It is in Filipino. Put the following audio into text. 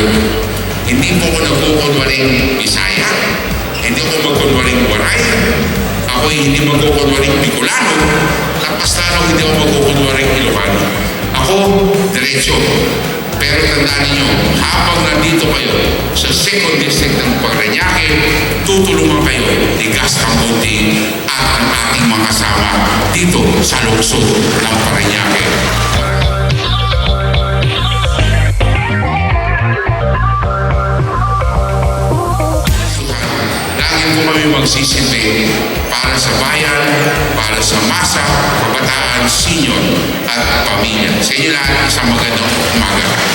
yun. Hindi po ako nagkukunwaring Bisaya. Hindi ako magkunwaring Waray. Ako hindi magkukunwaring Bicolano. Lapas lalo hindi ako magkukunwaring Ilocano. Ako, diretso. Pero tandaan ninyo, habang nandito kayo sa 2nd District ng Parañaque, tutulungan kayo ni Gas Cambote at ang ating mga kasama dito sa lungsod ng Parañaque. Lagi po kami magsisilbi para sa bayan, para sa masa, kabataan, senior at pamilya. Sa inyo lahat, isang magandang umaga.